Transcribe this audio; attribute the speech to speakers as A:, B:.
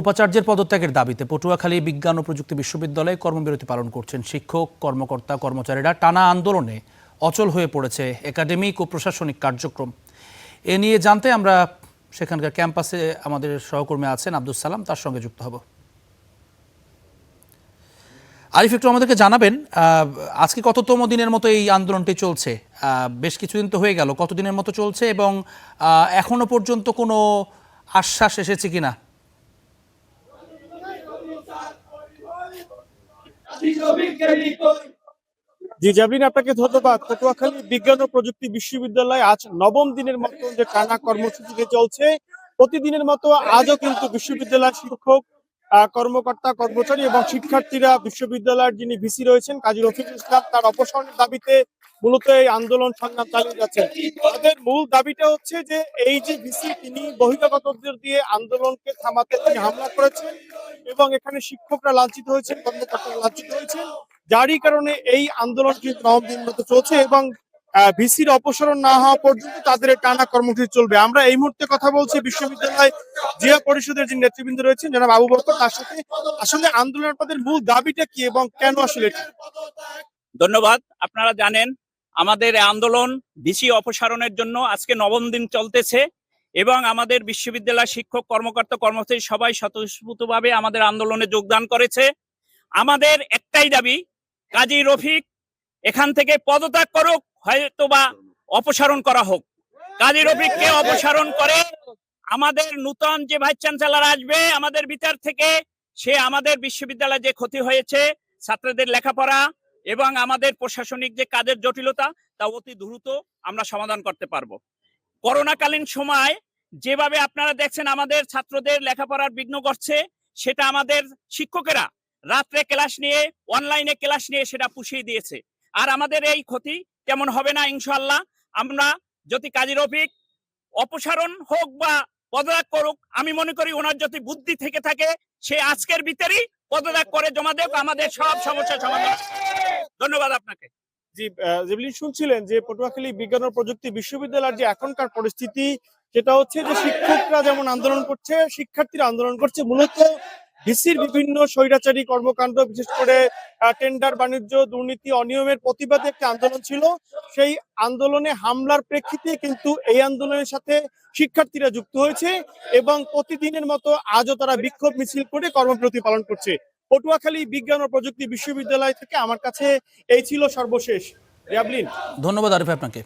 A: উপাচার্যের পদত্যাগের দাবিতে পটুয়াখালী বিজ্ঞান ও প্রযুক্তি বিশ্ববিদ্যালয়ে কর্মবিরতি পালন করছেন শিক্ষক, কর্মকর্তা, কর্মচারীরা। টানা আন্দোলনে অচল হয়ে পড়েছে একাডেমিক ও প্রশাসনিক কার্যক্রম। এ নিয়ে জানতে আমরা সেখানকার ক্যাম্পাসে আমাদের সহকর্মী আছেন আব্দুল সালাম, তার সঙ্গে যুক্ত হব। আরিফ, একটু আমাদেরকে জানাবেন আজকে কততম দিনের মতো এই আন্দোলনটি চলছে? বেশ কিছুদিন তো হয়ে গেল, কতদিনের মতো চলছে এবং এখনো পর্যন্ত কোনো আশ্বাস এসেছে কিনা?
B: জি জাবরিন, আপনাকে ধন্যবাদ। পটুয়াখালী বিজ্ঞান ও প্রযুক্তি বিশ্ববিদ্যালয় আজ নবম দিনের মতো যে টানা কর্মসূচিতে চলছে, প্রতিদিনের মতো আজও কিন্তু বিশ্ববিদ্যালয়ের শিক্ষক, কর্মকর্তা, কর্মচারী এবং শিক্ষার্থীরা বিশ্ববিদ্যালয়ের যিনি ভিসি রয়েছেন কাজী রফিকুল ইসলাম তার অপসারণের দাবিতে মূলত এই আন্দোলন সংগ্রাম চালিয়ে যাচ্ছেন। তাদের মূল দাবিটা হচ্ছে যে এই যে ভিসি তিনি বহিরাগতদের দিয়ে আন্দোলনকে থামাতে তিনি হামলা করেছেন এবং এখানে শিক্ষকরা লাঞ্ছিত হয়েছেন, কর্মকর্তারা লাঞ্ছিত হয়েছেন, যারই কারণে এই আন্দোলন কিন্তু নবম দিন মতো চলছে এবং ভিসির অপসারণ না হওয়া পর্যন্ত তাদের এই টানা কর্মসূচি চলবে। আমরা এই মুহূর্তে কথা বলছি বিশ্ববিদ্যালয় জিয়া পরিষদের যে নেতৃবৃন্দ রয়েছেন জনাব আবু বকর, তার সাথে। আসলে আন্দোলন আপনাদের মূল দাবিটা কি এবং কেন আসলে এটা?
C: ধন্যবাদ। আপনারা জানেন আমাদের আন্দোলন ভিসি অপসারণের জন্য আজকে নবম দিন চলতেছে এবং আমাদের বিশ্ববিদ্যালয় শিক্ষক, কর্মকর্তা, কর্মচারী সবাই স্বতঃস্ফূর্তভাবে আমাদের আন্দোলনে যোগদান করেছে। আমাদের একটাই দাবি, কাজী রফিক এখান থেকে পদত্যাগ করুক, হয়তোবা অপসারণ করা হোক। কাজী রফিককে অপসারণ করে আমাদের নূতন যে ভাইস চ্যান্সেলর আসবে আমাদের ভিতর থেকে, সে আমাদের বিশ্ববিদ্যালয়ে যে ক্ষতি হয়েছে, ছাত্রদের লেখাপড়া এবং আমাদের প্রশাসনিক যে কাজের জটিলতা, তা অতি দ্রুত আমরা সমাধান করতে পারবো। করোনাকালীন সময় যেভাবে আপনারা দেখছেন আমাদের ছাত্রদের লেখাপড়ার বিঘ্ন ঘটছে, সেটা আমাদের শিক্ষকেরা রাত্রে ক্লাস নিয়ে, অনলাইনে ক্লাস নিয়ে সেটা পুষিয়ে দিয়েছে। আর আমাদের এই ক্ষতি তেমন হবে না ইনশাআল্লাহ। আমরা যদি কাজী রফিক অপসারণ হোক বা পদত্যাগ করুক, আমি মনে করি ওনার যদি বুদ্ধি থেকে থাকে সে আজকের ভিতরেই পদত্যাগ করে জমা দেব, আমাদের সব সমস্যা সমাধান। ধন্যবাদ আপনাকে।
B: জি, যেগুলি শুনছিলেন যে পটুয়াখালী বিজ্ঞান ও প্রযুক্তি বিশ্ববিদ্যালয়ের যে এখনকার পরিস্থিতি, সেটা হচ্ছে যে শিক্ষকরা যেমন আন্দোলন করছে, শিক্ষার্থীরা আন্দোলন করছে। মূলত ভিসির বিভিন্ন স্বৈরাচারী কর্মকাণ্ড, বিশেষ করে টেন্ডার বাণিজ্য, দুর্নীতি, অনিয়মের প্রতিবাদে একটা আন্দোলন ছিল। সেই আন্দোলনে হামলার প্রেক্ষিতে কিন্তু এই আন্দোলনের সাথে শিক্ষার্থীরা যুক্ত হয়েছে এবং প্রতিদিনের মতো আজও তারা বিক্ষোভ মিছিল করে কর্মবিরতি পালন করছে। পটুয়াখালী বিজ্ঞান ও প্রযুক্তি বিশ্ববিদ্যালয় থেকে আমার কাছে এই ছিল সর্বশেষ। রিয়াবলিন।
A: ধন্যবাদ আরিফ আপনাকে।